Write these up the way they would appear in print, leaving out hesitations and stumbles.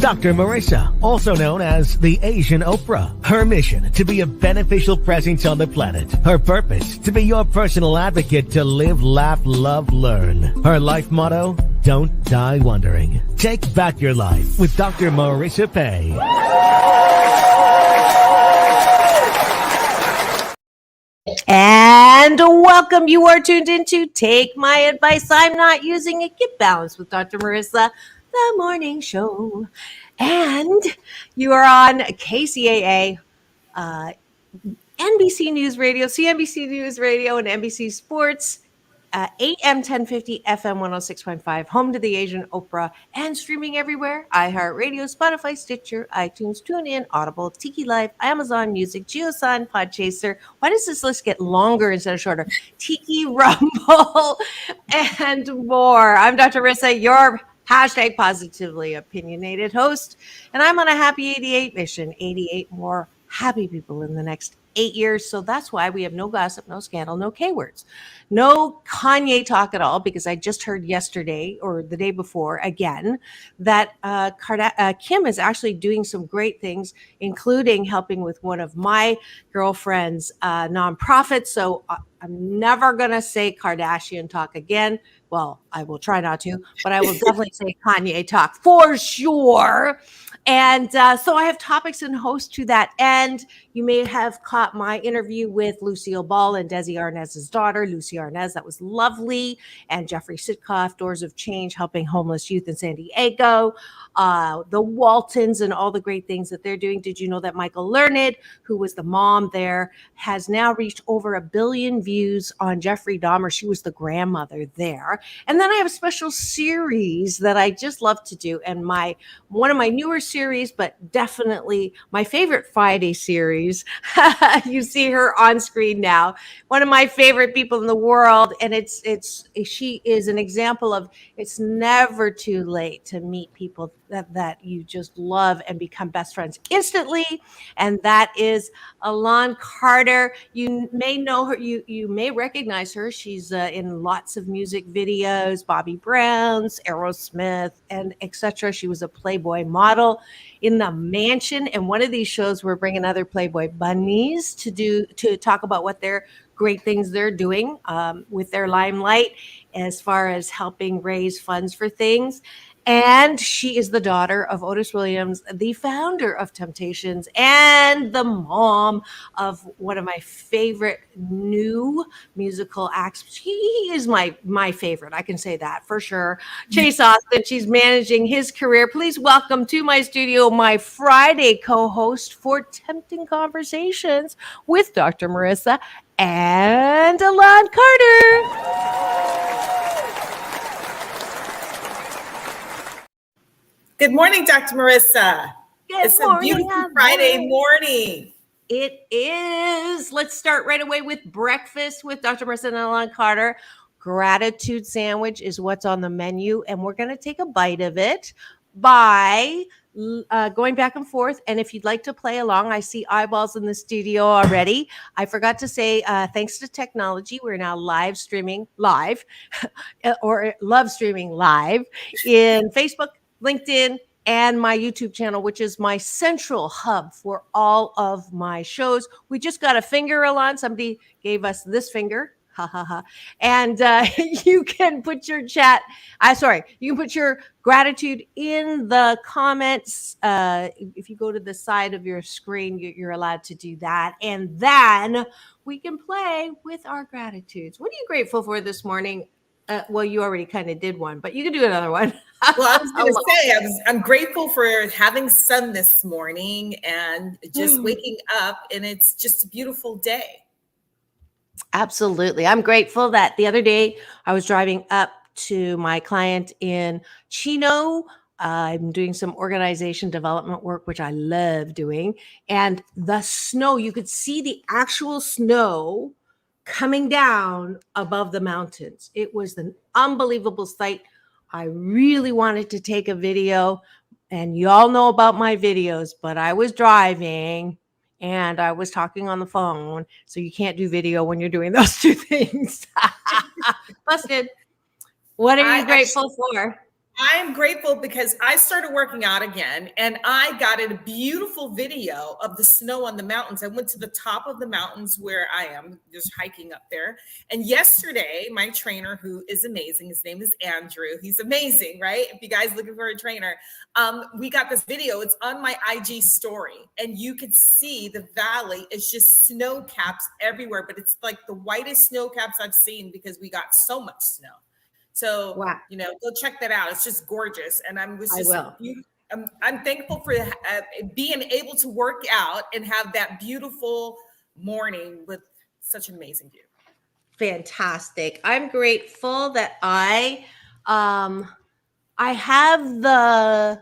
Dr. Marissa, also known as the Asian Oprah. Her mission, to be a beneficial presence on the planet. Her purpose, to be your personal advocate to live, laugh, love, learn. Her life motto, don't die wondering. Take back your life with Dr. Marissa Pay. And welcome. You are tuned into Take My Advice. I'm not using it. Get balanced with Dr. Marissa, the morning show. And you are on KCAA, NBC News Radio, CNBC News Radio, and NBC Sports, AM 1050, FM 106.5, home to the Asian Oprah, and streaming everywhere. iHeartRadio, Spotify, Stitcher, iTunes, TuneIn, Audible, Tiki Live, Amazon Music, JioSaavn, Podchaser. Why does this list get longer instead of shorter? Tiki, Rumble, and more. I'm Dr. Marissa, your hashtag positively opinionated host, and I'm on a happy 88 mission, 88 more happy people in the next 8 years. So that's why we have no gossip, no scandal, no K words, no Kanye talk at all, because I just heard yesterday or the day before again that Kim is actually doing some great things, including helping with one of my girlfriend's nonprofits. So I'm never going to say Kardashian talk again. Well, I will try not to, but I will definitely say Kanye talk for sure. And so I have topics and hosts to that end. You may have caught my interview with Lucille Ball and Desi Arnaz's daughter, Lucy Arnaz. That was lovely. And Jeffrey Sitkoff, Doors of Change, helping homeless youth in San Diego. The Waltons and all the great things that they're doing. Did you know that Michael Learned, who was the mom there, has now reached over 1 billion views on Jeffrey Dahmer? She was the grandmother there. And then I have a special series that I just love to do. And one of my newer series, but definitely my favorite Friday series. You see her on screen now. One of my favorite people in the world. And she is an example of it's never too late to meet people that you just love and become best friends instantly. And that is Elan Carter. You may know her. You may recognize her. She's in lots of music videos, Bobby Brown's, Aerosmith, and etc. She was a Playboy model in the mansion. And one of these shows, we're bringing other Playboy bunnies to talk about what their great things they're doing with their limelight as far as helping raise funds for things. And she is the daughter of Otis Williams, the founder of Temptations, and the mom of one of my favorite new musical acts. She is my favorite. I can say that for sure. Chase Austin, she's managing his career. Please welcome to my studio my Friday co-host for Tempting Conversations with Dr. Marissa and Elan Carter. Good morning, Dr. Marissa. It's a beautiful Friday morning. It is. Let's start right away with breakfast with Dr. Marissa and Elan Carter. Gratitude sandwich is what's on the menu, and we're going to take a bite of it by going back and forth. And if you'd like to play along, I see eyeballs in the studio already. I forgot to say, thanks to technology, we're now live streaming live or love streaming live in Facebook, LinkedIn, and my YouTube channel, which is my central hub for all of my shows. We just got a finger, Elan. Somebody gave us this finger. Ha ha ha. And you can put your you can put your gratitude in the comments. If you go to the side of your screen, you're allowed to do that. And then we can play with our gratitudes. What are you grateful for this morning? Well, you already kind of did one, but you can do another one. Well, I was going to say, I'm grateful for having sun this morning and just waking up, and it's just a beautiful day. Absolutely. I'm grateful that the other day I was driving up to my client in Chino. I'm doing some organization development work, which I love doing. And the snow, you could see the actual snow coming down above the mountains. It was an unbelievable sight. I really wanted to take a video, and y'all know about my videos, but I was driving and I was talking on the phone. So you can't do video when you're doing those two things. Busted. What are you grateful for? I am grateful because I started working out again and I got a beautiful video of the snow on the mountains. I went to the top of the mountains where I am just hiking up there. And yesterday, my trainer, who is amazing, his name is Andrew. He's amazing, right? If you guys looking for a trainer, we got this video. It's on my IG story and you could see the valley is just snow caps everywhere, but it's like the whitest snow caps I've seen because we got so much snow. So, Wow. go check that out. It's just gorgeous. And I will. I'm thankful for being able to work out and have that beautiful morning with such an amazing view. Fantastic. I'm grateful that I have the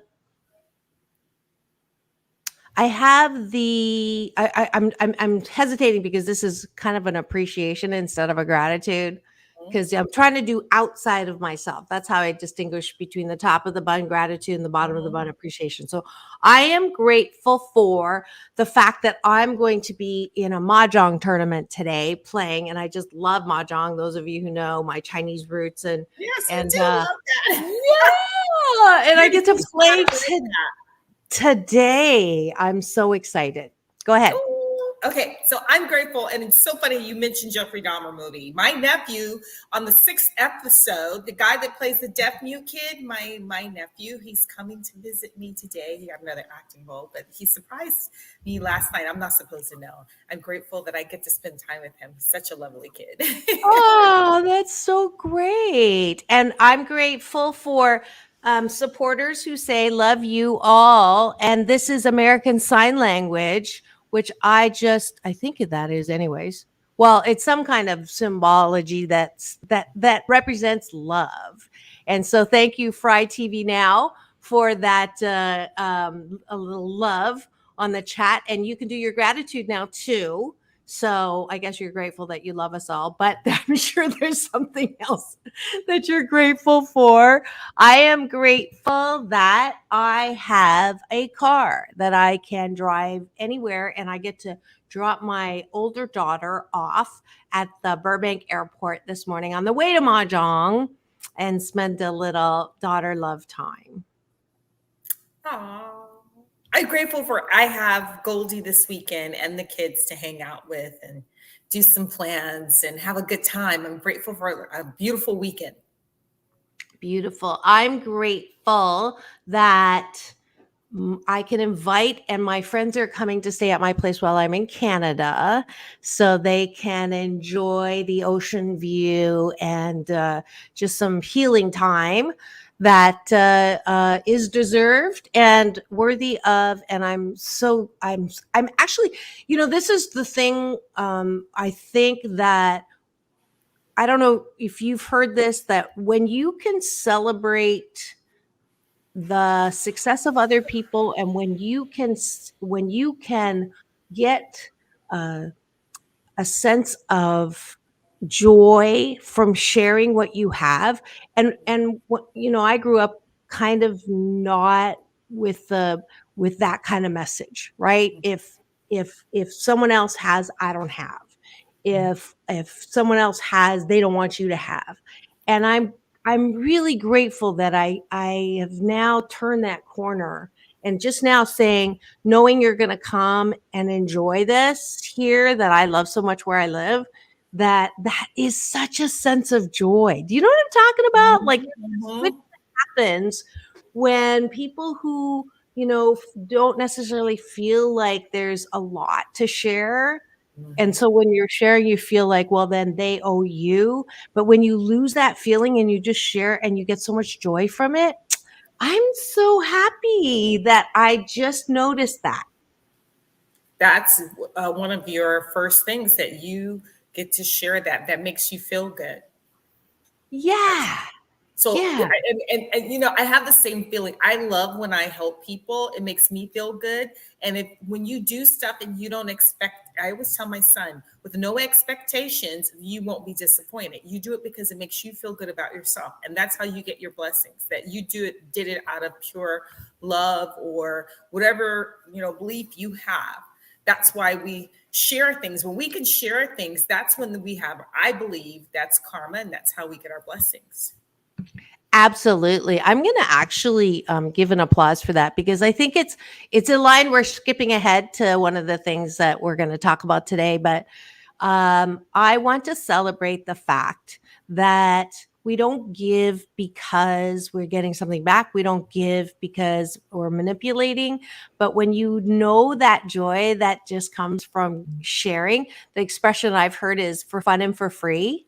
I'm hesitating because this is kind of an appreciation instead of a gratitude, because I'm trying to do outside of myself. That's how I distinguish between the top of the bun gratitude and the bottom of the bun appreciation. So I am grateful for the fact that I'm going to be in a mahjong tournament today playing, and I just love mahjong. Those of you who know my Chinese roots and Yes, and you do love that. yeah, and I get to play today. I'm so excited. Go ahead. Okay, so I'm grateful, and it's so funny you mentioned Jeffrey Dahmer movie. My nephew on the 6th episode, the guy that plays the deaf mute kid, my nephew, he's coming to visit me today. He got another acting role, but he surprised me last night. I'm not supposed to know. I'm grateful that I get to spend time with him. He's such a lovely kid. Oh, that's so great. And I'm grateful for supporters who say love you all. And this is American Sign Language, which I think that is anyways. Well, it's some kind of symbology that represents love. And so thank you, Fry TV Now, for that a little love on the chat. And you can do your gratitude now too. So I guess you're grateful that you love us all, but I'm sure there's something else that you're grateful for. I am grateful that I have a car that I can drive anywhere, and I get to drop my older daughter off at the Burbank airport this morning on the way to Mahjong and spend a little daughter love time. Aww. I'm grateful I have Goldie this weekend and the kids to hang out with and do some plans and have a good time. I'm grateful for a beautiful weekend. Beautiful. I'm grateful that I can invite, and my friends are coming to stay at my place while I'm in Canada, so they can enjoy the ocean view and just some healing time that is deserved and worthy of. And I'm actually, this is the thing. I think that, I don't know if you've heard this, that when you can celebrate the success of other people, and when you can get a sense of joy from sharing what you have, and what, I grew up kind of not with that kind of message, right? If someone else has, I don't have. If someone else has, they don't want you to have. And I'm really grateful that I have now turned that corner, and just now saying, knowing you're going to come and enjoy this here that I love so much where I live, that is such a sense of joy. Do you know what I'm talking about? Like, what happens when people who, don't necessarily feel like there's a lot to share. And so when you're sharing, you feel like, well, then they owe you. But when you lose that feeling and you just share and you get so much joy from it, I'm so happy that I just noticed that. That's one of your first things, that you get to share that makes you feel good. Yeah. So, yeah. And I have the same feeling. I love when I help people. It makes me feel good. And when you do stuff and you don't expect, I always tell my son, with no expectations, you won't be disappointed. You do it because it makes you feel good about yourself. And that's how you get your blessings, that you did it out of pure love or whatever, belief you have. That's why we share things. When we can share things, that's when we have, I believe that's karma, and that's how we get our blessings. Absolutely. I'm going to actually give an applause for that because I think it's in line. We're skipping ahead to one of the things that we're going to talk about today, but I want to celebrate the fact that we don't give because we're getting something back. We don't give because we're manipulating. But when you know that joy that just comes from sharing, the expression I've heard is for fun and for free.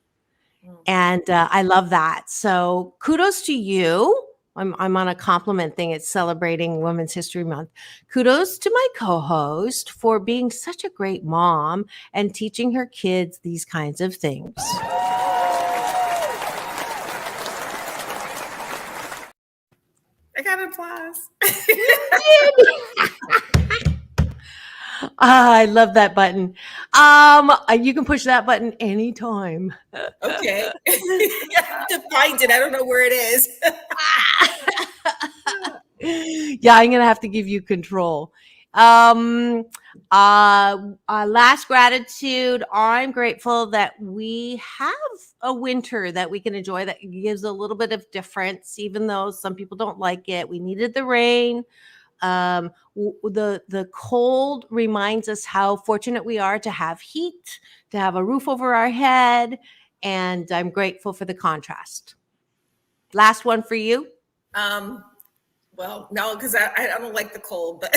And I love that. So kudos to you. I'm on a compliment thing. It's celebrating Women's History Month. Kudos to my co-host for being such a great mom and teaching her kids these kinds of things. I got applause. I love that button. You can push that button anytime. Okay. I have to find it. I don't know where it is. Yeah, I'm gonna have to give you control. Last gratitude. I'm grateful that we have a winter that we can enjoy that gives a little bit of difference, even though some people don't like it. We needed the rain. The cold reminds us how fortunate we are to have heat, to have a roof over our head, and I'm grateful for the contrast. Last one for you. Well, no, because I don't like the cold, but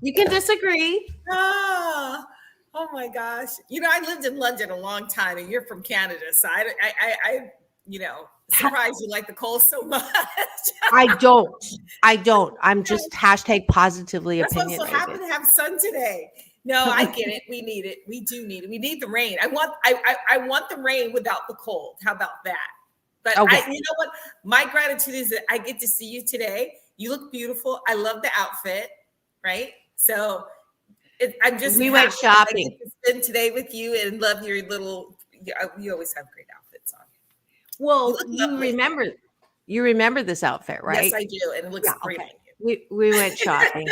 You can disagree. oh my gosh. I lived in London a long time, and you're from Canada, so I surprised you like the cold so much. I don't. I'm just hashtag positively opinionated. I'm so happy to have sun today. No, I get it. We need it. We do need it. We need the rain. I want the rain without the cold. How about that? But okay. You know what? My gratitude is that I get to see you today. You look beautiful. I love the outfit, right? So I'm just we went shopping. I get to spend today with you and love your little. You always have great outfits on. Well, you remember this outfit, right? Yes, I do, and it looks great. Okay. We went shopping.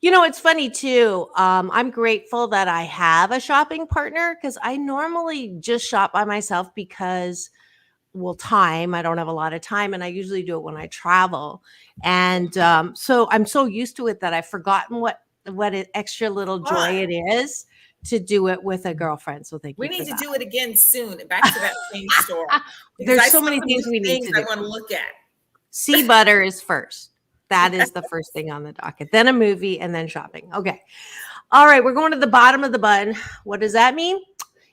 It's funny too. I'm grateful that I have a shopping partner because I normally just shop by myself because, time. I don't have a lot of time, and I usually do it when I travel. And so I'm so used to it that I've forgotten what an extra little joy it is to do it with a girlfriend. So thank you. We need to do it again soon. Back to that same store. There's so many things we need to do. I want to look at. Sea butter is first. That is the first thing on the docket. Then a movie and then shopping. Okay. All right. We're going to the bottom of the button. What does that mean?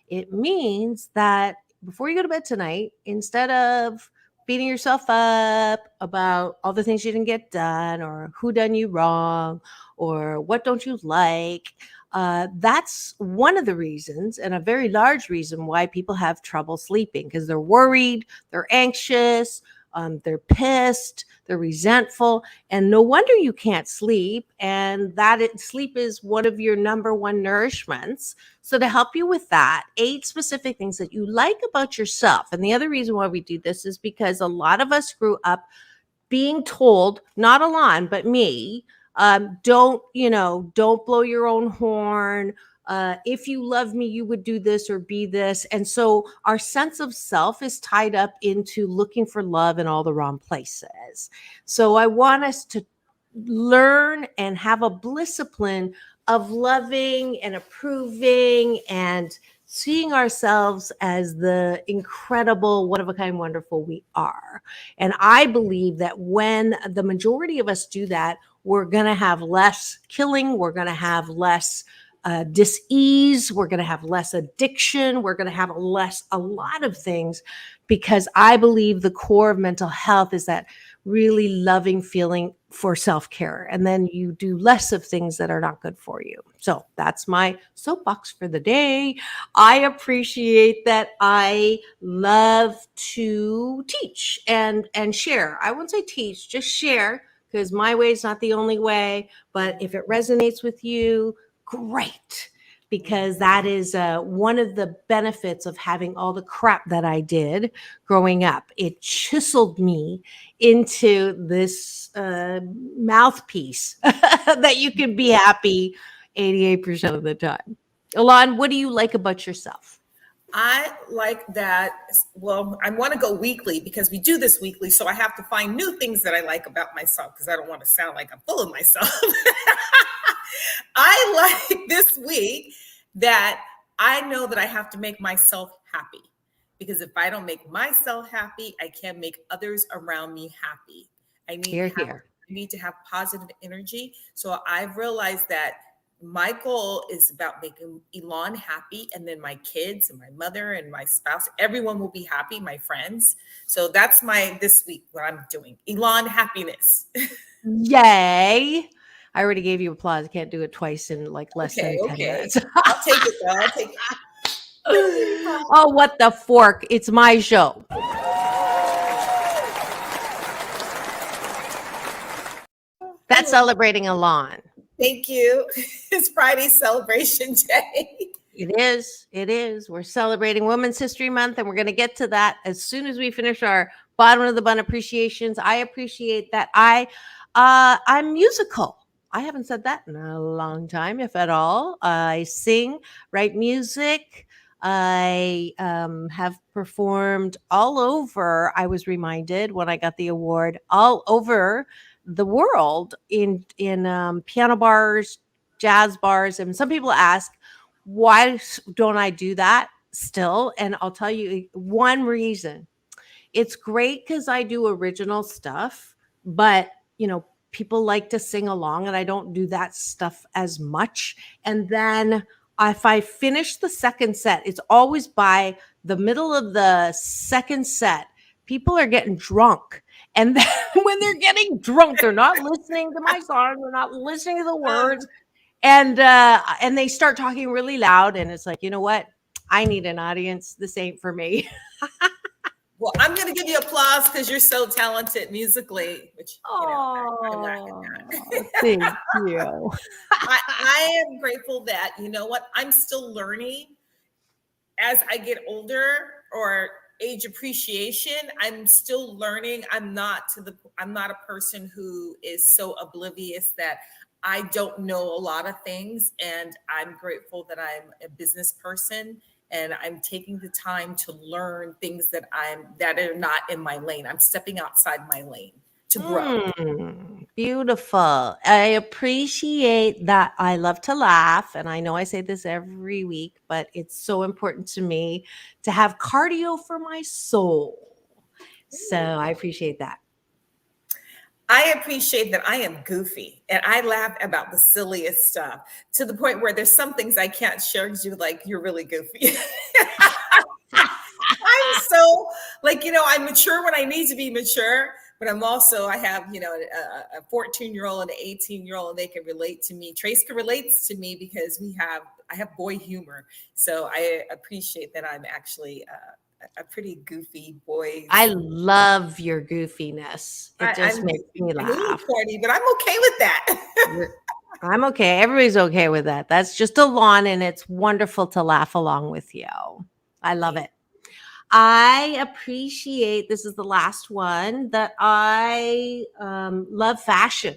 It means that before you go to bed tonight, instead of beating yourself up about all the things you didn't get done or who done you wrong or what don't you like, that's one of the reasons, and a very large reason, why people have trouble sleeping, because they're worried, they're anxious, they're pissed, they're resentful, and no wonder you can't sleep. And sleep is one of your number one nourishments. So to help you with that, 8 specific things that you like about yourself. And the other reason why we do this is because a lot of us grew up being told, not Elan, but me, don't blow your own horn. If you love me, you would do this or be this. And so our sense of self is tied up into looking for love in all the wrong places. So I want us to learn and have a discipline of loving and approving and seeing ourselves as the incredible, one of a kind, wonderful we are. And I believe that when the majority of us do that, we're going to have less killing. We're going to have less dis-ease. We're going to have less addiction. We're going to have a lot of things, because I believe the core of mental health is that really loving feeling for self-care. And then you do less of things that are not good for you. So that's my soapbox for the day. I appreciate that. I love to teach and share. I won't say teach, just share, because my way is not the only way. But if it resonates with you, great, because that is one of the benefits of having all the crap that I did growing up. It chiseled me into this mouthpiece that you can be happy 88% of the time. Elan, what do you like about yourself? I like that. Well, I want to go weekly because we do this weekly. So I have to find new things that I like about myself because I don't want to sound like I'm full of myself. I like this week that I know that I have to make myself happy, because if I don't make myself happy, I can't make others around me happy. I need to have positive energy. So I've realized that my goal is about making Elan happy, and then my kids and my mother and my spouse, everyone will be happy, my friends. So that's this week, what I'm doing. Elan happiness. Yay. I already gave you applause. I can't do it twice in like less than 10 minutes. I'll take it though. I'll take it. Oh, what the fork. It's my show. That's celebrating Elan. Thank you. It's Friday celebration day. It is. It is. We're celebrating Women's History Month, and we're going to get to that as soon as we finish our bottom of the bun appreciations. I appreciate that I'm musical. I haven't said that in a long time, if at all. I sing, write music. I have performed all over. I was reminded when I got the award, all over the world in piano bars, jazz bars. And some people ask, why don't I do that still? And I'll tell you one reason. It's great because I do original stuff, but people like to sing along, and I don't do that stuff as much. And then if I finish the second set, it's always by the middle of the second set, people are getting drunk. And then when they're getting drunk, they're not listening to my song, they're not listening to the words. And they start talking really loud, and it's like, you know what? I need an audience. This ain't for me. Well, I'm going to give you applause because you're so talented musically, which, I'm not thank you. I am grateful that, you know what, I'm still learning as I get older, or age appreciation. I'm still learning. I'm not a person who is so oblivious that I don't know a lot of things. And I'm grateful that I'm a business person, and I'm taking the time to learn things that are not in my lane. I'm stepping outside my lane to grow. Beautiful. I appreciate that. I love to laugh, and I know I say this every week, but it's so important to me to have cardio for my soul. So I appreciate that. I appreciate that I am goofy, and I laugh about the silliest stuff, to the point where there's some things I can't share because you're really goofy. I'm so I'm mature when I need to be mature, but I have, a 14-year-old and an 18-year-old, and they can relate to me. Trace can relate to me because I have boy humor. So I appreciate that I'm actually a pretty goofy boy. I love your goofiness. It just makes me laugh. Corny, but I'm okay with that. I'm okay. Everybody's okay with that. That's just Elan, and it's wonderful to laugh along with you. I love it. I appreciate, this is the last one, that I love fashion.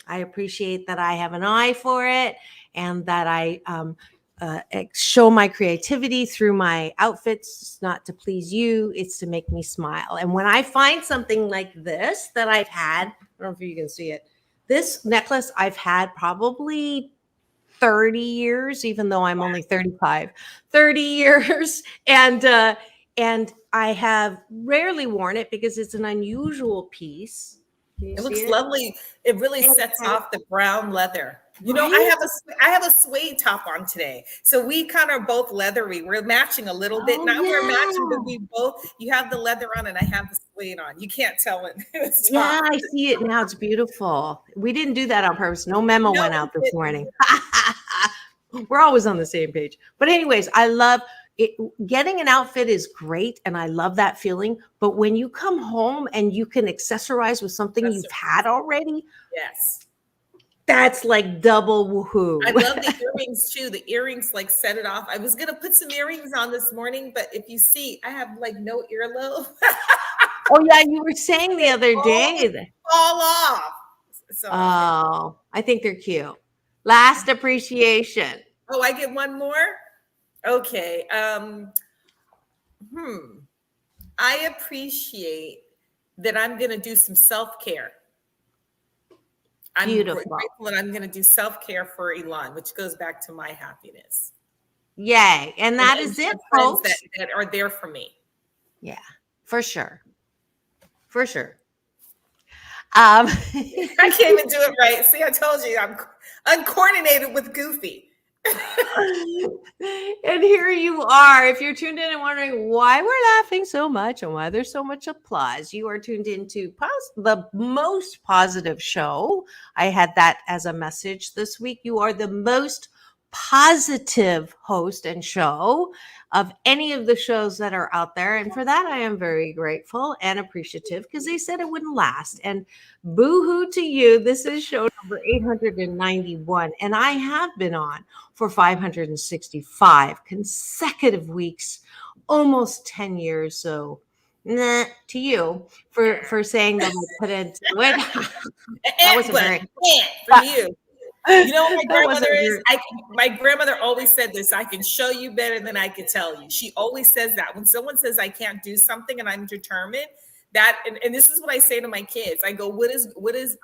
I appreciate that I have an eye for it, and that I show my creativity through my outfits. It's not to please you, it's to make me smile. And when I find something like this that I've had, I don't know if you can see it, this necklace I've had probably 30 years, even though I'm only 35, 30 years. And I have rarely worn it because it's an unusual piece. It looks lovely. It really sets off the brown leather. Right? I have a suede top on today. So we kind of both leathery. We're matching a little bit. Now we're matching, but you have the leather on and I have the suede on. You can't tell it. Yeah, I see it now. It's beautiful. We didn't do that on purpose. No memo went out this morning. We're always on the same page. But anyways, I love it. Getting an outfit is great, and I love that feeling. But when you come home and you can accessorize with something you've had already, yes, that's like double woohoo. I love the earrings too. The earrings set it off. I was gonna put some earrings on this morning, but if you see, I have no earlobe. Oh yeah, you were saying the other day. Fall off. So I think they're cute. Last appreciation. Oh, I get one more? Okay. I appreciate that I'm going to do some self-care. I'm Beautiful. grateful that I'm going to do self-care for Elan, which goes back to my happiness. Yay. And that is it, friends folks. that are there for me. Yeah, for sure. For sure. I can't even do it right. See, I told you I'm uncoordinated with Goofy. And here you are. If you're tuned in and wondering why we're laughing so much and why there's so much applause, you are tuned into the most positive show. I had that as a message this week. You are the most positive host and show of any of the shows that are out there. And for that, I am very grateful and appreciative because they said it wouldn't last. And boo-hoo to you. This is show number 891. And I have been on for 565 consecutive weeks, almost 10 years. So nah, to you for saying that I put into it. That was for you. You know what my grandmother is? My grandmother always said this: I can show you better than I can tell you. She always says that. When someone says I can't do something and I'm determined, that and this is what I say to my kids. I go, what is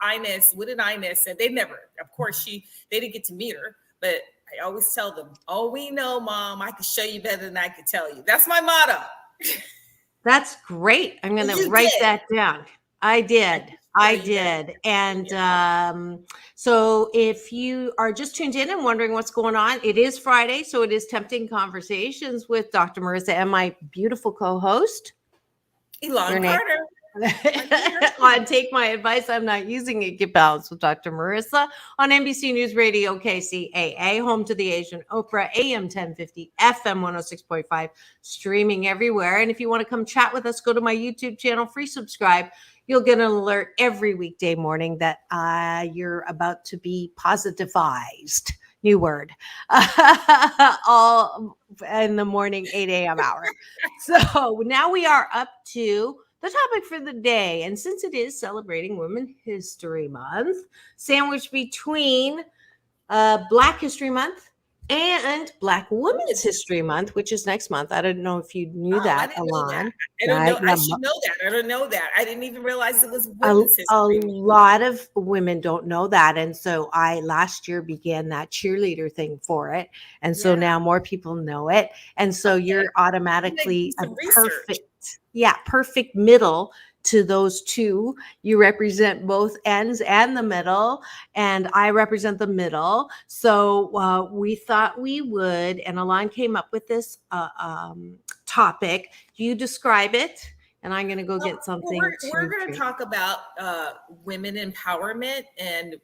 Ines? What did Ines say? They never, of course, they didn't get to meet her, but I always tell them, oh, we know, Mom, I can show you better than I can tell you. That's my motto. That's great. I'm going to write that down. I did. And so if you are just tuned in and wondering what's going on, it is Friday. So it is Tempting Conversations with Dr. Marissa and my beautiful co-host, Elan Carter. On Take My Advice, I'm Not Using It. Get Balanced with Dr. Marissa on NBC News Radio, KCAA, home to the Asian Oprah, AM 1050, FM 106.5, streaming everywhere. And if you want to come chat with us, go to my YouTube channel, free subscribe. You'll get an alert every weekday morning that you're about to be positivized. New word. All in the morning, 8 a.m. hour. So now we are up to the topic for the day. And since it is celebrating Women's History Month, sandwiched between Black History Month and Black Women's History Month, which is next month. I don't know if you knew that, Elan. I don't know. I should know that. I don't know that. I didn't even realize it was Women's History. A lot of women don't know that. And so I last year began that cheerleader thing for it. And so now more people know it. And so you're automatically a perfect middle to those two. You represent both ends and the middle, and I represent the middle. So we thought we would, and Elan came up with this topic. You describe it, and I'm going to go get something. We're going to talk about women empowerment and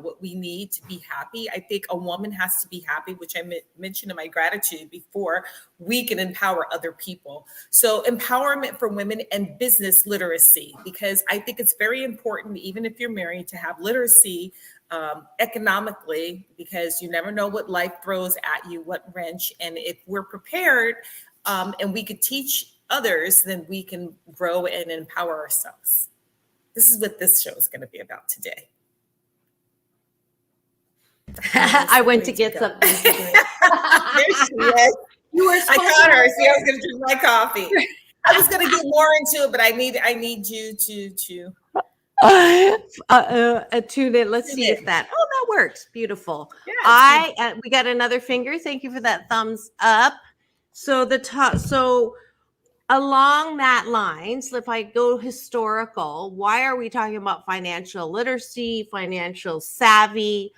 what we need to be happy. I think a woman has to be happy, which I mentioned in my gratitude before. We can empower other people. So empowerment for women and business literacy, because I think it's very important, even if you're married, to have literacy economically, because you never know what life throws at you, what wrench. And if we're prepared and we could teach others, then we can grow and empower ourselves. This is what this show is going to be about today. I went to get something. There she is. I caught her. See, I was going to drink my coffee. I was going to get more into it, but I need you to tune in. Let's see if that. Oh, that works. Beautiful. Yeah, we got another finger. Thank you for that thumbs up. So along that lines, if I go historical, why are we talking about financial literacy, financial savvy,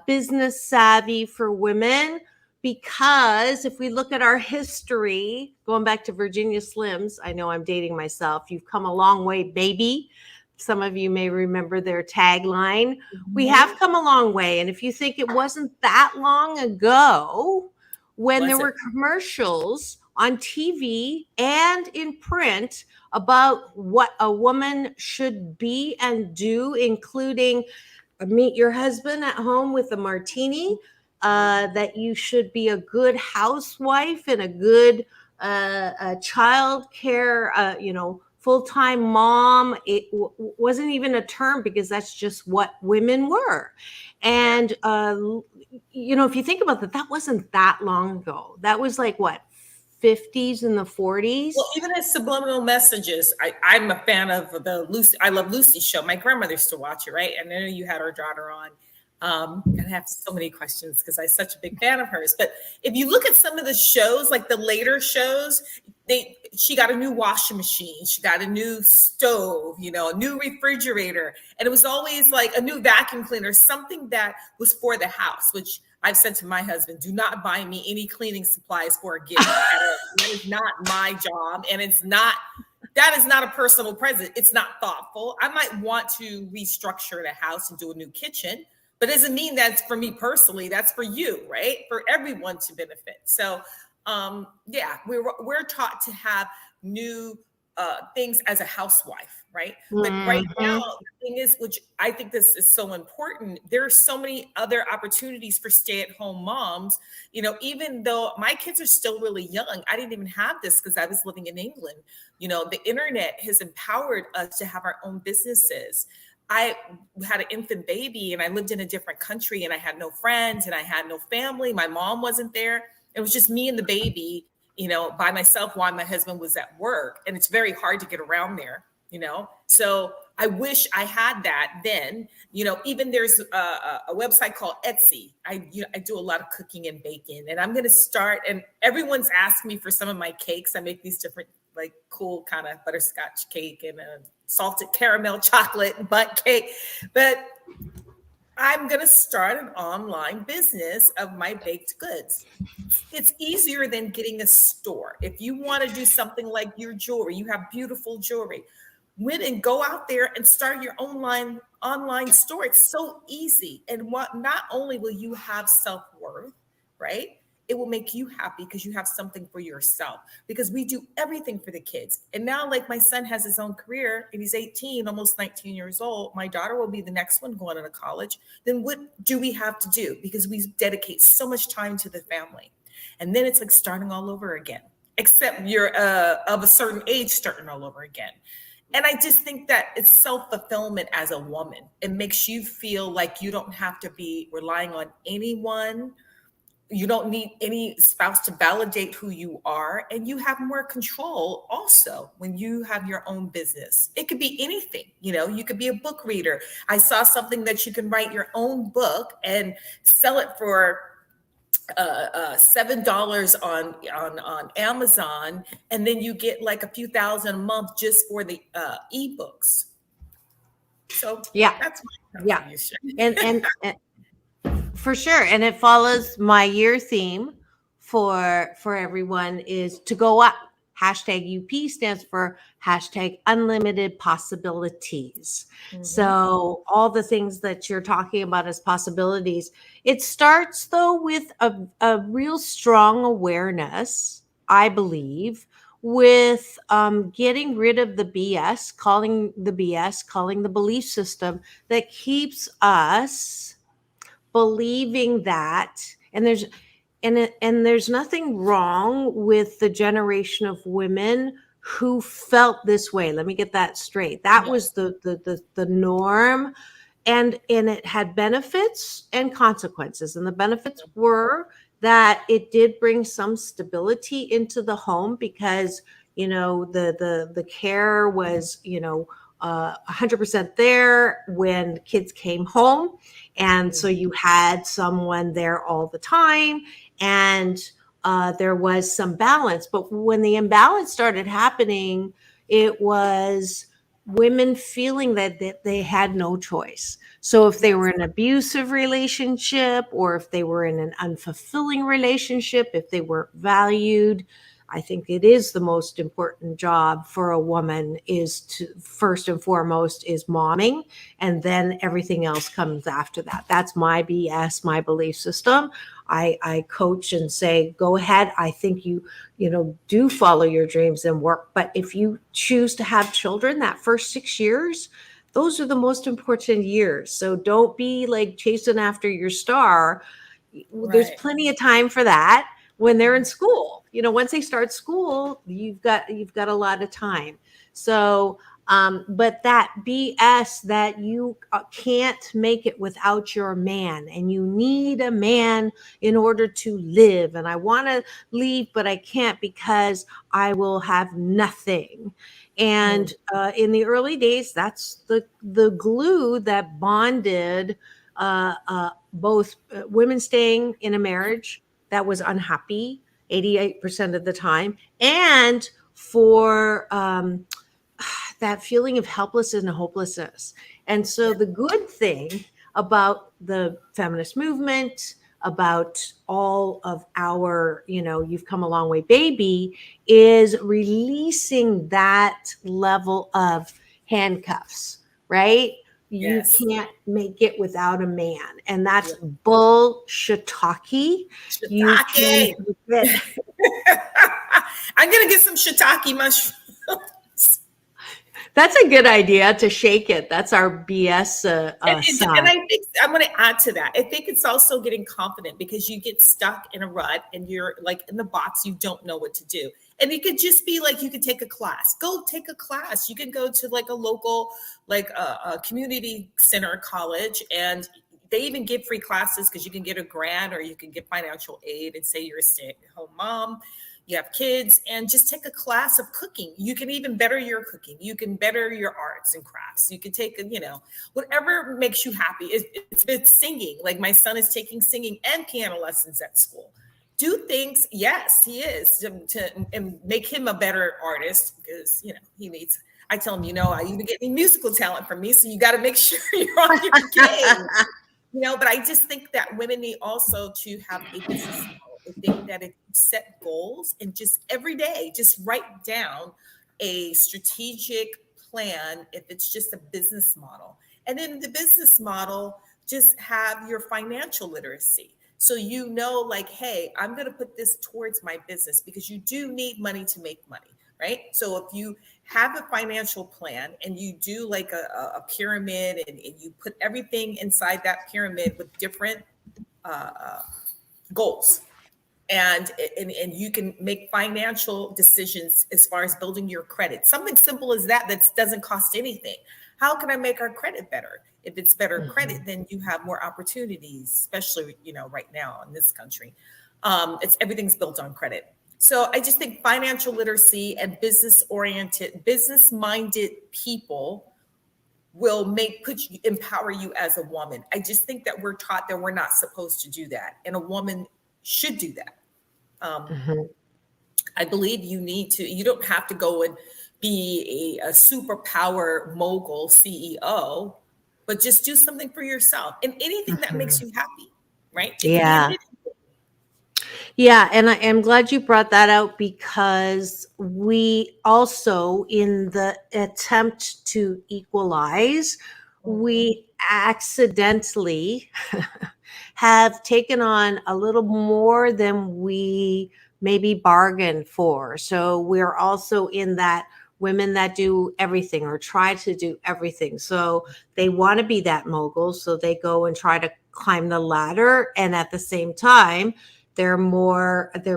business savvy for women? Because if we look at our history, going back to Virginia Slims, I know I'm dating myself. You've come a long way, baby. Some of you may remember their tagline. Mm-hmm. We have come a long way. And if you think it wasn't that long ago when there were commercials on TV and in print about what a woman should be and do, including meet your husband at home with a martini, that you should be a good housewife and a good child care, full-time mom. It wasn't even a term because that's just what women were. And, if you think about that, that wasn't that long ago. That was like, what, 50s and the 40s. Well, even as subliminal messages, I'm a fan of the Lucy. I love Lucy's show. My grandmother used to watch it, right? And I know you had her daughter on. And I have so many questions because I'm such a big fan of hers. But if you look at some of the shows, like the later shows, she got a new washing machine, she got a new stove, a new refrigerator, and it was always like a new vacuum cleaner, something that was for the house, which I've said to my husband, do not buy me any cleaning supplies for a gift. That is not my job. And that is not a personal present. It's not thoughtful. I might want to restructure the house and do a new kitchen, but it doesn't mean that's for me personally. That's for you, right? For everyone to benefit. So we're taught to have new things as a housewife, right? But right now, the thing is, which I think this is so important, there are so many other opportunities for stay-at-home moms. Even though my kids are still really young, I didn't even have this because I was living in England. The internet has empowered us to have our own businesses. I had an infant baby and I lived in a different country and I had no friends and I had no family. My mom wasn't there. It was just me and the baby, by myself while my husband was at work. And it's very hard to get around there, So I wish I had that then. Even there's a website called Etsy. I do a lot of cooking and baking, and I'm going to start. And everyone's asked me for some of my cakes. I make these different like cool kind of butterscotch cake and a salted caramel chocolate butt cake. But I'm going to start an online business of my baked goods. It's easier than getting a store. If you want to do something like your jewelry, you have beautiful jewelry, win and go out there and start your online store. It's so easy. And not only will you have self-worth, right? It will make you happy because you have something for yourself, because we do everything for the kids. And now, like, my son has his own career and he's 18, almost 19 years old. My daughter will be the next one going into college. Then what do we have to do? Because we dedicate so much time to the family. And then it's like starting all over again, except you're of a certain age, starting all over again. And I just think that it's self-fulfillment as a woman. It makes you feel like you don't have to be relying on anyone. You don't need any spouse to validate who you are. And you have more control also when you have your own business. It could be anything, you could be a book reader. I saw something that you can write your own book and sell it for $7 on Amazon. And then you get like a few thousand a month just for the ebooks. So that's my contribution. And for sure. And it follows my year theme for everyone is to go up. #UP stands for #unlimited possibilities. So all the things that you're talking about as possibilities, it starts though with a real strong awareness, I believe, with getting rid of the BS, calling the belief system that keeps us believing that, and there's nothing wrong with the generation of women who felt this way. Let me get that straight. That was the norm, and it had benefits and consequences. And the benefits were that it did bring some stability into the home because the care was 100% there when kids came home. And so you had someone there all the time, and there was some balance. But when the imbalance started happening, it was women feeling that they had no choice. So if they were in an abusive relationship, or if they were in an unfulfilling relationship, if they weren't valued, I think it is the most important job for a woman is to, first and foremost, is momming, and then everything else comes after that. That's my BS, my belief system. I coach and say, go ahead. I think you do follow your dreams and work. But if you choose to have children, that first 6 years, those are the most important years. So don't be like chasing after your star. Right. There's plenty of time for that when they're in school. Once they start school, you've got a lot of time. So But that BS that you can't make it without your man, and you need a man in order to live. And I want to leave, but I can't because I will have nothing. And in the early days, that's the glue that bonded both women staying in a marriage that was unhappy 88% of the time, and for that feeling of helplessness and hopelessness. And so the good thing about the feminist movement, about all of our, you've come a long way, baby, is releasing that level of handcuffs, right? You Yes. can't make it without a man. And that's bullshit-talkie. You can Shiitake. I'm going to get some shiitake mushrooms. That's a good idea to shake it. That's our BS And I think I'm going to add to that. I think it's also getting confident, because you get stuck in a rut and you're like in the box. You don't know what to do. And it could just be like, you could take a class. Go take a class. You can go to like a local, like a community center college, and they even give free classes because you can get a grant or you can get financial aid, and say you're a stay-at-home mom, you have kids, and just take a class of cooking. You can even better your cooking. You can better your arts and crafts. You can take, whatever makes you happy. It's singing. Like my son is taking singing and piano lessons at school. Do things, yes, he is, to and make him a better artist, because, he needs, I tell him, I even get any musical talent from me, so you got to make sure you're on your game. But I just think that women need also to have a business model. I think that if you set goals and just every day, just write down a strategic plan, if it's just a business model. And in the business model, just have your financial literacy. So like, hey, I'm going to put this towards my business, because you do need money to make money, right? So if you have a financial plan and you do like a pyramid, and you put everything inside that pyramid with different goals, and you can make financial decisions as far as building your credit. Something simple as that doesn't cost anything. How can I make our credit better? If it's better credit, then you have more opportunities, especially, right now in this country. Everything's built on credit. So I just think financial literacy and business-minded people will empower you as a woman. I just think that we're taught that we're not supposed to do that, and a woman should do that. I believe you don't have to go and be a superpower mogul CEO, but just do something for yourself, and anything that makes you happy, right? Yeah, and I am glad you brought that out, because we also, in the attempt to equalize, we accidentally have taken on a little more than we maybe bargained for. So we're also in that women that do everything or try to do everything. So they want to be that mogul, so they go and try to climb the ladder, and at the same time, they're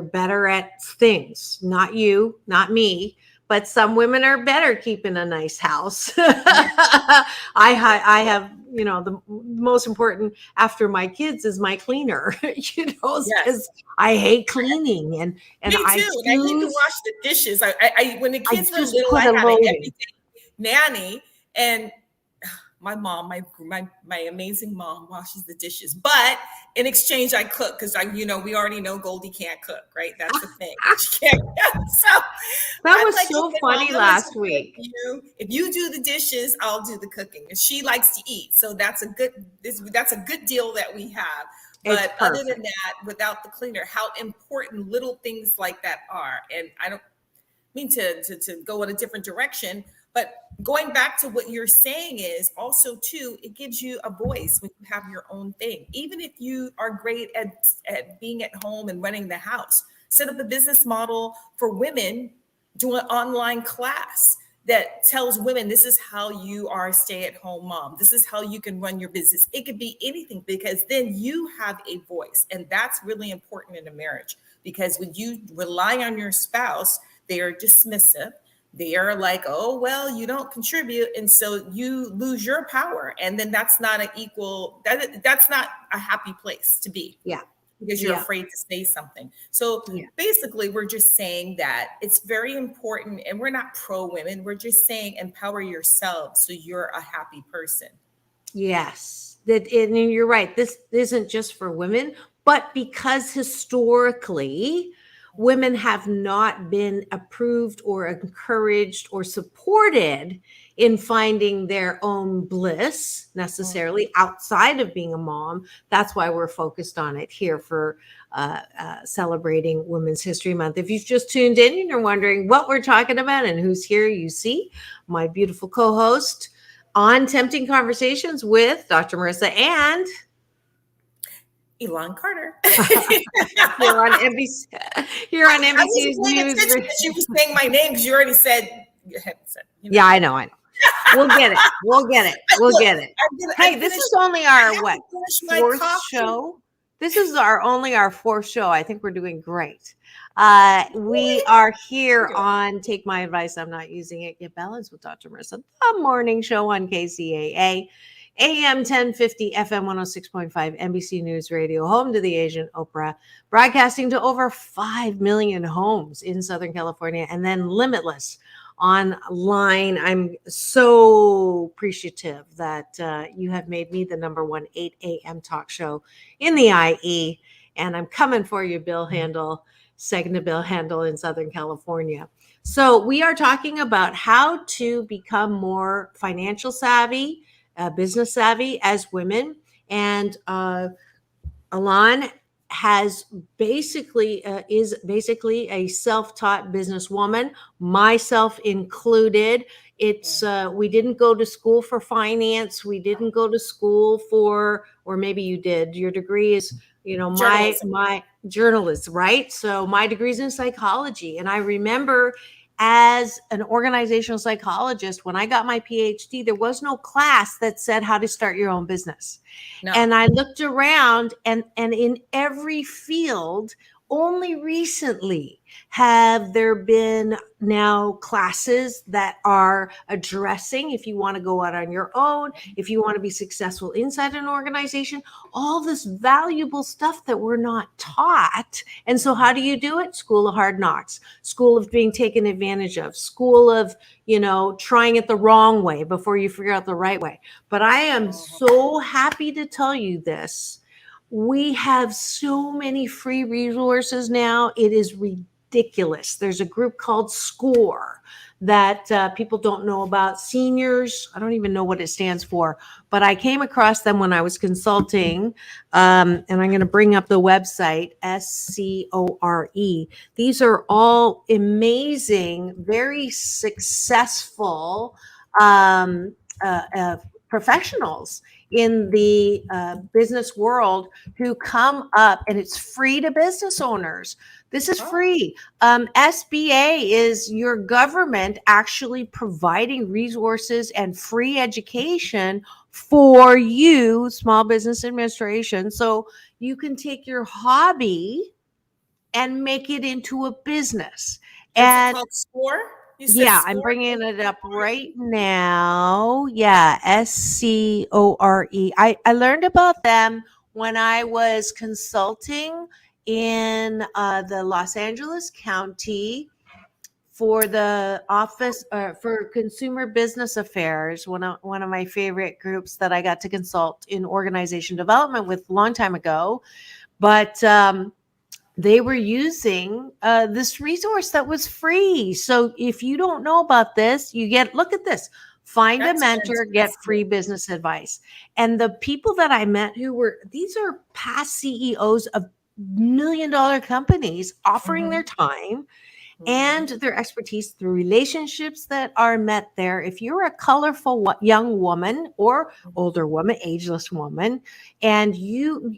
better at things. Not you, not me, but some women are better keeping a nice house. I have, the most important after my kids is my cleaner, because I hate cleaning, and me too. I need to wash the dishes. I when the kids were little, I had an everyday nanny, and my mom, my amazing mom, washes the dishes. But in exchange, I cook, because we already know Goldie can't cook, right? That's the thing. She can't cook. So that was like, so funny last week. If you do the dishes, I'll do the cooking. And she likes to eat, so that's a good deal that we have. But other than that, without the cleaner, how important little things like that are. And I don't mean to go in a different direction, but going back to what you're saying is also too, it gives you a voice when you have your own thing. Even if you are great at being at home and running the house, set up a business model for women, do an online class that tells women, this is how you are a stay-at-home mom. This is how you can run your business. It could be anything, because then you have a voice. And that's really important in a marriage, because when you rely on your spouse, they are dismissive. they are like, oh, well, you don't contribute. And so you lose your power. And then that's not that's not a happy place to be. Yeah. Because you're afraid to say something. So basically, we're just saying that it's very important, and we're not pro women. We're just saying empower yourself so you're a happy person. Yes. And you're right. This isn't just for women, but because historically, women have not been approved or encouraged or supported in finding their own bliss necessarily outside of being a mom. That's why we're focused on it here for celebrating Women's History Month. If you've just tuned in and you're wondering what we're talking about and who's here, you see my beautiful co-host on Tempting Conversations with Dr. Marissa and Elan Carter. Here on NBC. Here on NBC's News. You were saying my name because you already said. Yeah, I know. We'll get it. Hey, this is only our fourth show. This is only our fourth show. I think we're doing great. We are here on Take My Advice, I'm Not Using It, Get Balanced with Dr. Marissa, the morning show on KCAA, AM 1050, FM 106.5, NBC News Radio, home to the Asian Oprah, broadcasting to over 5 million homes in Southern California, and then limitless online. I'm so appreciative that you have made me the number one 8 a.m. talk show in the IE, and I'm coming for you, Bill Handel. Second Bill Handel in Southern California. So we are talking about how to become more financial savvy, business savvy as women. And Elan is basically a self-taught businesswoman, myself included. It's we didn't go to school for finance. We didn't go to school for, or maybe you did. Your degree is, my journalist, right? So my degree is in psychology. And I remember as an organizational psychologist, when I got my PhD, there was no class that said how to start your own business. No. And I looked around and in every field, only recently have there been now classes that are addressing if you want to go out on your own, if you want to be successful inside an organization, all this valuable stuff that we're not taught. And so how do you do it? School of hard knocks, school of being taken advantage of, school of, trying it the wrong way before you figure out the right way. But I am so happy to tell you this. We have so many free resources now. It is ridiculous. There's a group called SCORE that people don't know about. Seniors, I don't even know what it stands for, but I came across them when I was consulting. And I'm going to bring up the website, SCORE. These are all amazing, very successful professionals in the business world who come up, and it's free to business owners. This is free. SBA is your government actually providing resources and free education for you, small business administration, so you can take your hobby and make it into a business. And called SCORE? Yeah, I'm bringing it up right now. Yeah, SCORE. I learned about them when I was consulting in the Los Angeles County for the Office for Consumer Business Affairs, one of my favorite groups that I got to consult in organization development with a long time ago. But they were using this resource that was free. So if you don't know about this, look at this. Find a mentor, get free business advice. And the people that I met these are past CEOs of $1 million companies offering their time and their expertise through relationships that are met there. If you're a colorful young woman or older woman, ageless woman, and you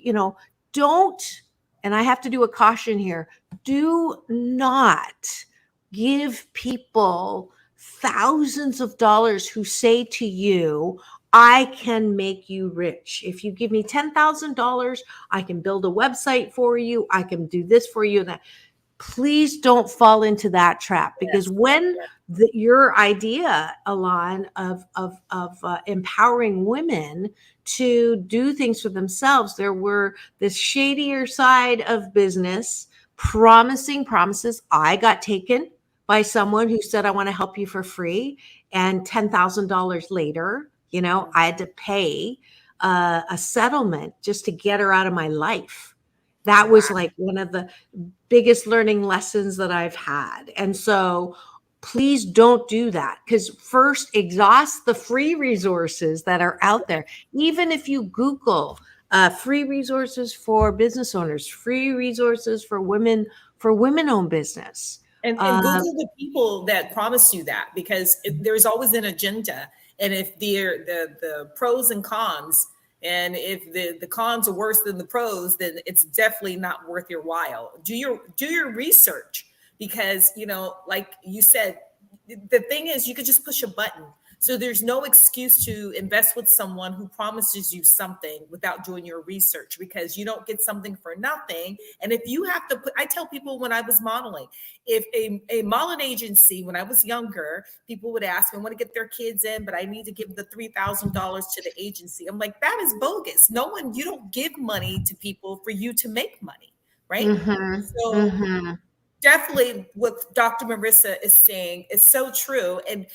don't, and I have to do a caution here, do not give people thousands of dollars who say to you, I can make you rich. If you give me $10,000, I can build a website for you. I can do this for you. That. Please don't fall into that trap, because when your idea, Elan, of empowering women to do things for themselves. There were this shadier side of business, promising promises. I got taken by someone who said, I want to help you for free. And $10,000 later, I had to pay a settlement just to get her out of my life. That was like one of the biggest learning lessons that I've had. And so please don't do that, because first exhaust the free resources that are out there. Even if you Google free resources for business owners, free resources for women-owned business. And Google the people that promise you that, because there's always an agenda. And if the pros and cons, and if the cons are worse than the pros, then it's definitely not worth your while. Do your research, because, like you said, the thing is, you could just push a button. So there's no excuse to invest with someone who promises you something without doing your research, because you don't get something for nothing. And if you have to I tell people when I was modeling, if a modeling agency, when I was younger, people would ask me, I want to get their kids in, but I need to give the $3,000 to the agency. I'm like, that is bogus. You don't give money to people for you to make money, right? Mm-hmm. So Mm-hmm. definitely what Dr. Marissa is saying is so true. And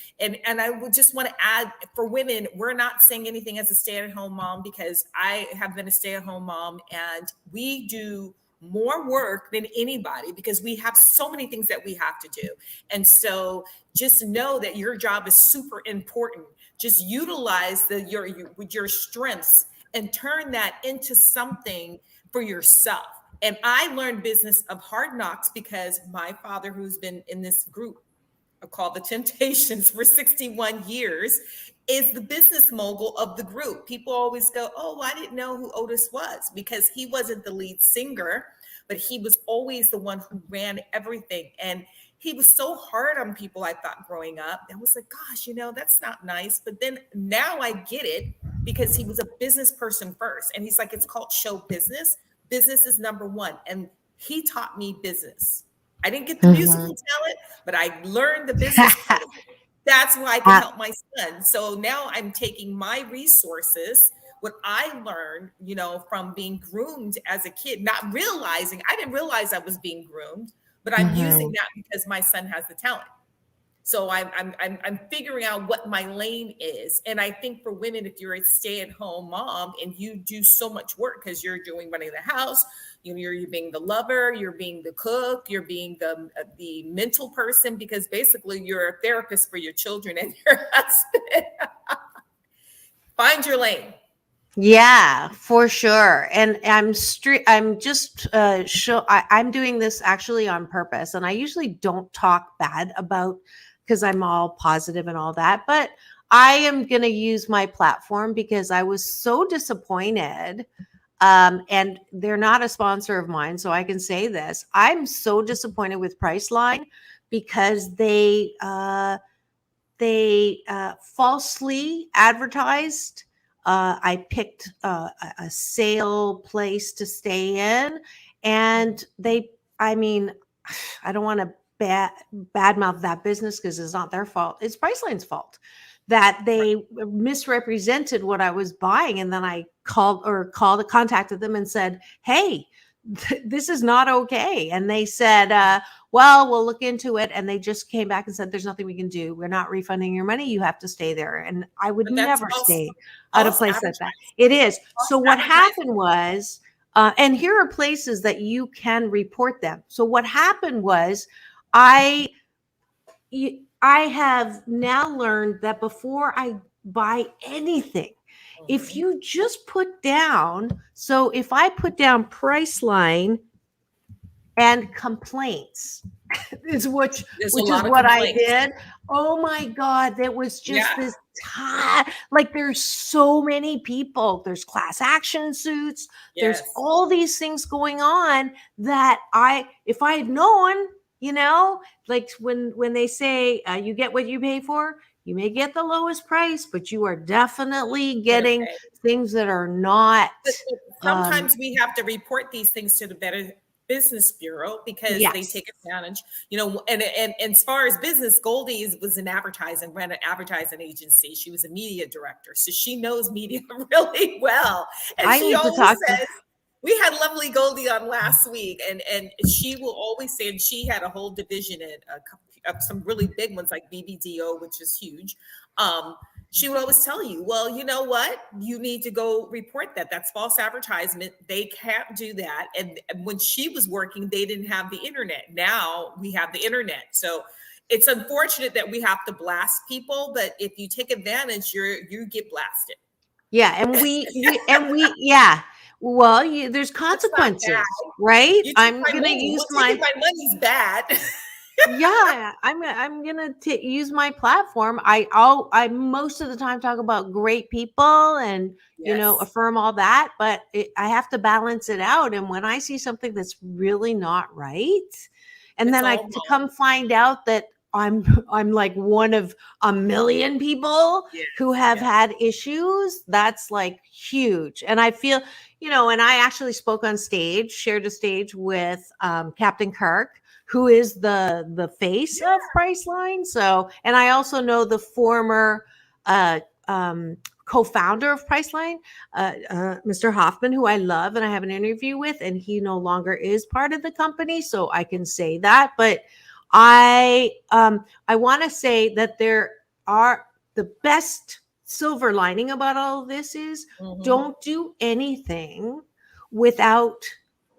I would just want to add, for women, we're not saying anything as a stay-at-home mom, because I have been a stay-at-home mom, and we do more work than anybody because we have so many things that we have to do. And so just know that your job is super important. Just utilize your strengths and turn that into something for yourself. And I learned business of hard knocks because my father, who's been in this group called the Temptations for 61 years, is the business mogul of the group. People always go, oh, I didn't know who Otis was, because he wasn't the lead singer, but he was always the one who ran everything. And he was so hard on people, I thought, growing up. I was like, gosh, that's not nice. But then now I get it, because he was a business person first. And he's like, it's called show business. Business is number one. And he taught me business. I didn't get the musical talent, but I learned the business. That's why I can help my son. So now I'm taking my resources, what I learned, from being groomed as a kid, not realizing, I didn't realize I was being groomed, but I'm using that because my son has the talent. So I'm figuring out what my lane is. And I think for women, if you're a stay-at-home mom and you do so much work because you're running the house, you're being the lover, you're being the cook, you're being the mental person, because basically you're a therapist for your children and your husband. Find your lane. Yeah, for sure. And I'm just I'm doing this actually on purpose. And I usually don't talk bad about, because I'm all positive and all that, but I am going to use my platform because I was so disappointed. And they're not a sponsor of mine, so I can say this. I'm so disappointed with Priceline because they falsely advertised. I picked a sale place to stay in, and I don't want to badmouth that business because it's not their fault. It's Priceline's fault that they misrepresented what I was buying. And then I contacted them and said, hey, this is not okay. And they said, well, we'll look into it. And they just came back and said, there's nothing we can do. We're not refunding your money. You have to stay there. And I would never stay at a place like that. It is. So what happened was, and here are places that you can report them. So what happened was I have now learned that before I buy anything, if you just put down, so if I put down Priceline and complaints, which is what I did. Oh my God, that was just this time. Like there's so many people. There's class action suits. Yes. There's all these things going on that if I had known, like when they say you get what you pay for, you may get the lowest price, but you are definitely getting things that are not. Sometimes we have to report these things to the Better Business Bureau because they Yes. take advantage, and as far as business, Goldie was an advertising, ran an advertising agency. She was a media director. So she knows media really well. And I she need to always talk to. says, we had lovely Goldie on last week, and she will always say, and she had a whole division of some really big ones like BBDO, which is huge. She would always tell you, well, you know what? You need to go report that. That's false advertisement. They can't do that. And when she was working, they didn't have the internet. Now we have the internet. So it's unfortunate that we have to blast people, but if you take advantage, you get blasted. Yeah, yeah. Well, there's It's not bad. consequences, right? You took I'm my gonna money. use Well, my taking my money's bad. yeah. I'm gonna use my platform. I most of the time talk about great people and Yes, affirm all that, but I have to balance it out. And when I see something that's really not right, and it's then I all to wrong. come find out that I'm like one of a million people Yes, who have yes. had issues. That's like huge. And I feel, and I actually spoke on stage, shared a stage with Captain Kirk, who is the face of Priceline. So, and I also know the former uh, um, co-founder of Priceline, Mr. Hoffman, who I love and I have an interview with, and he no longer is part of the company, so I can say that. But I want to say that there are the best silver lining about all of this is Mhm. don't do anything without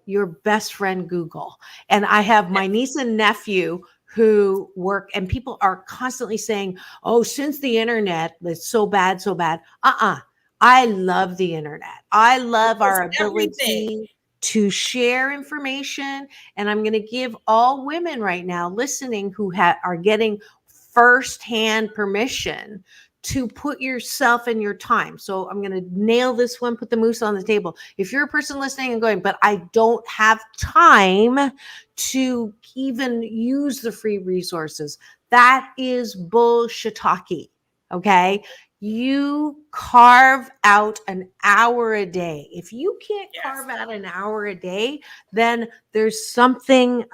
your best friend Google. And I have my Yes. niece and nephew who work, and people are constantly saying, oh, since the internet, it's so bad, so bad. I love the internet. I It love does our everything. ability to share information. And I'm going to give all women right now listening who are getting firsthand permission to put yourself and your time. So I'm going to nail this one, put the moose on the table. If you're a person listening and going, but I don't have time to even use the free resources, that is bullshitaki. Okay. You carve out an hour a day. If you can't Yes. carve out an hour a day, then there's something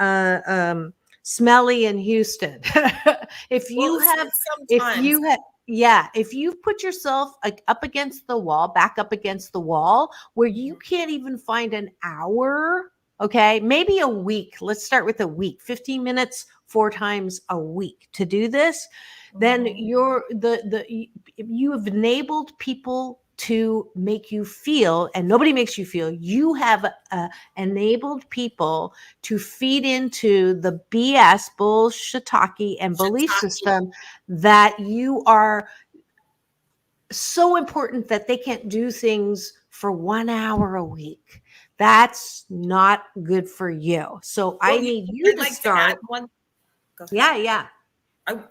smelly in Houston. if Well, you have, if sometimes. you have, yeah, if you've put yourself up against the wall, back up against the wall, where you can't even find an hour, okay, maybe a week. Let's start with a week, 15 minutes, 4 times a week to do this. Then Mhm. you have enabled people to make you feel, and nobody makes you feel. You have enabled people to feed into the BS, bullshitaki, and belief Shiitake. system that you are so important that they can't do things for 1 hour a week. That's not good for you. So Well, I need you I'd to like to add start. one. Go ahead. Yeah, yeah.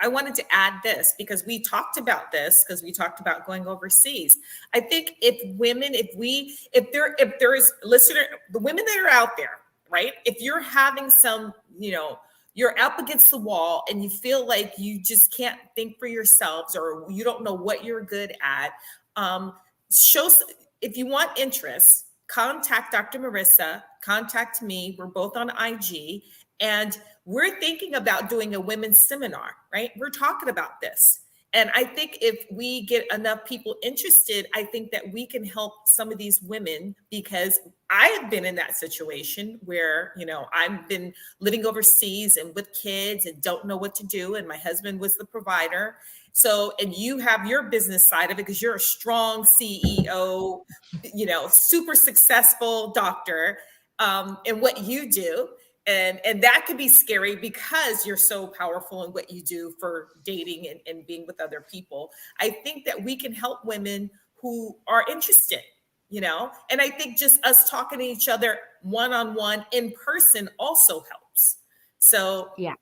I wanted to add this because we talked about this because we talked about going overseas. I think if there is listener, the women that are out there, right? If you're having some, you're up against the wall and you feel like you just can't think for yourselves or you don't know what you're good at, um, show if you want interest, contact Dr. Marissa, contact me. We're both on IG, and we're thinking about doing a women's seminar, right? We're talking about this. And I think if we get enough people interested, I think that we can help some of these women because I have been in that situation where, I've been living overseas and with kids and don't know what to do. And my husband was the provider. So, and you have your business side of it because you're a strong CEO, super successful doctor in what you do. And that could be scary because you're so powerful in what you do for dating and being with other people. I think that we can help women who are interested, and I think just us talking to each other one-on-one in person also helps. So Yeah.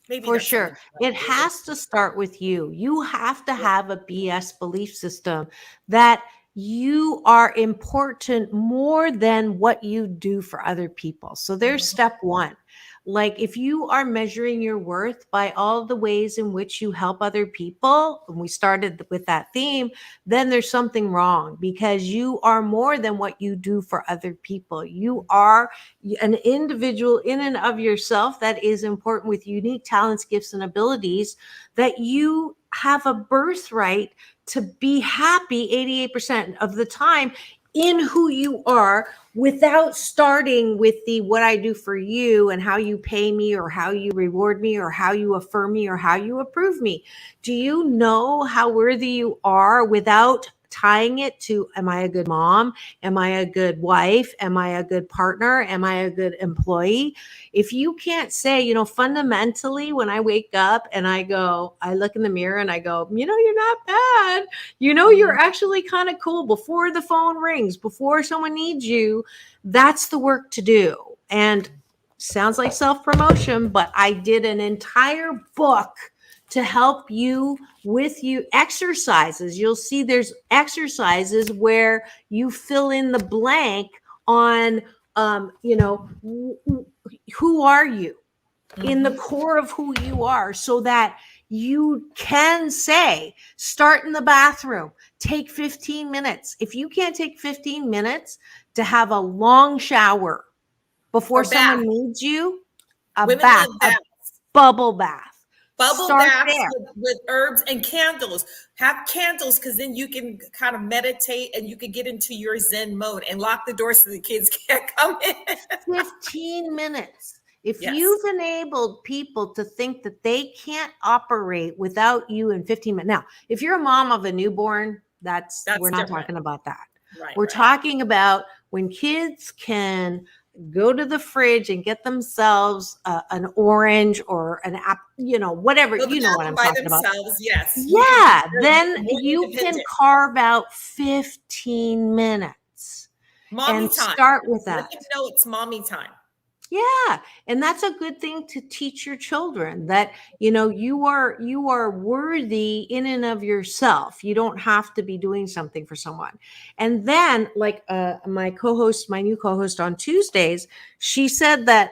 maybe For that's something sure. to It consider. has to start with you. You have to Yeah. have a BS belief system that you are important more than what you do for other people. So there's Mhm. step one. Like if you are measuring your worth by all the ways in which you help other people, and we started with that theme, then there's something wrong, because you are more than what you do for other people. You are an individual in and of yourself that is important, with unique talents, gifts, and abilities, that you have a birthright to be happy 88% of the time in who you are, without starting with the what I do for you and how you pay me or how you reward me or how you affirm me or how you approve me. Do you know how worthy you are without tying it to, am I a good mom? Am I a good wife? Am I a good partner? Am I a good employee? If you can't say, fundamentally, when I wake up and I look in the mirror and I go, you're not bad. You're actually kind of cool before the phone rings, before someone needs you. That's the work to do. And sounds like self-promotion, but I did an entire book to help you with exercises. You'll see there's exercises where you fill in the blank on, who are you in the core of who you are, so that you can say, start in the bathroom, take 15 minutes. If you can't take 15 minutes to have a long shower before someone needs you, a bubble bath. Bubble Start baths there. with herbs and candles. Have candles, because then you can kind of meditate and you can get into your Zen mode, and lock the doors so the kids can't come in. 15 minutes. If you've enabled people to think that they can't operate without you in 15 minutes. Now, if you're a mom of a newborn, we're not talking about that. We're talking about when kids can go to the fridge and get themselves an orange or an apple, whatever, what I'm talking about. Yes. Yeah. Then you can carve out 15 minutes mommy and time. Start with that. Let them know it's mommy time. Yeah. And that's a good thing to teach your children, that, you are worthy in and of yourself. You don't have to be doing something for someone. And then like my new co-host on Tuesdays, she said that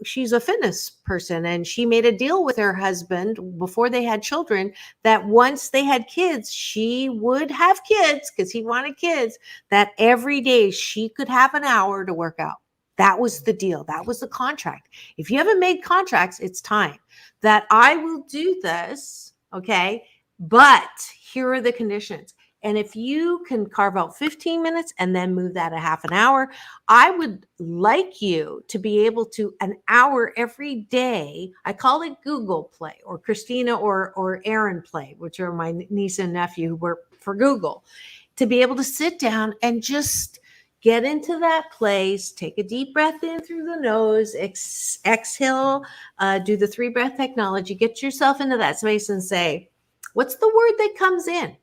she's a fitness person, and she made a deal with her husband before they had children, that once they had kids, she would have kids, because he wanted kids, that every day she could have an hour to work out. That was the deal. That was the contract. If you haven't made contracts, it's time that I will do this. Okay. But here are the conditions. And if you can carve out 15 minutes and then move that a half an hour, I would like you to be able to an hour every day. I call it Google Play, or Christina or Aaron Play, which are my niece and nephew who work for Google, to be able to sit down and just get into that place, take a deep breath in through the nose, exhale, do the 3-breath technology, get yourself into that space and say, what's the word that comes in?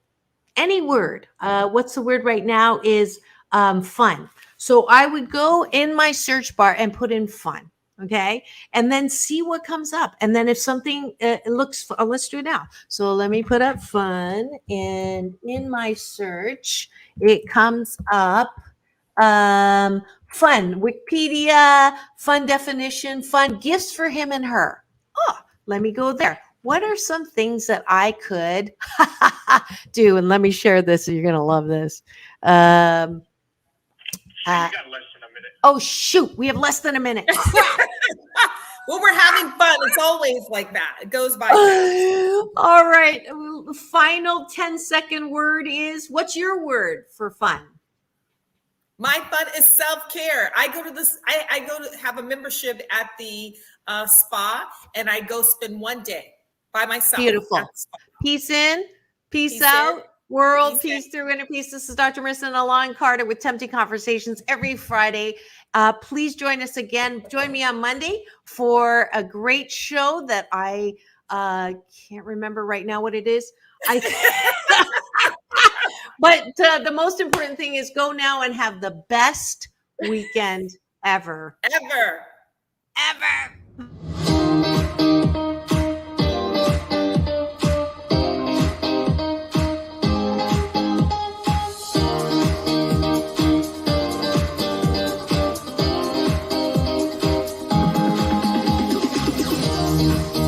Any word. What's the word right now is fun. So I would go in my search bar and put in fun. Okay. And then see what comes up. And then if something looks, let's do it now. So let me put up fun, and in my search, it comes up fun, Wikipedia, fun definition, fun gifts for him and her. Oh, let me go there. What are some things that I could do? And let me share this. So you're going to love this. You got less than a minute. Oh, shoot. We have less than a minute. Well, we're having fun. It's always like that. It goes by. All right. Final 10-second word is, what's your word for fun? My fun is self-care. I go to have a membership at the spa, and I go spend one day by myself. Beautiful. Peace in, peace out. World peace through inner peace. This is Dr. Marissa and Elan Carter with Tempting Conversations every Friday. Please join us again. Join me on Monday for a great show that I can't remember right now what it is. But the most important thing is go now and have the best weekend ever. Ever. Ever.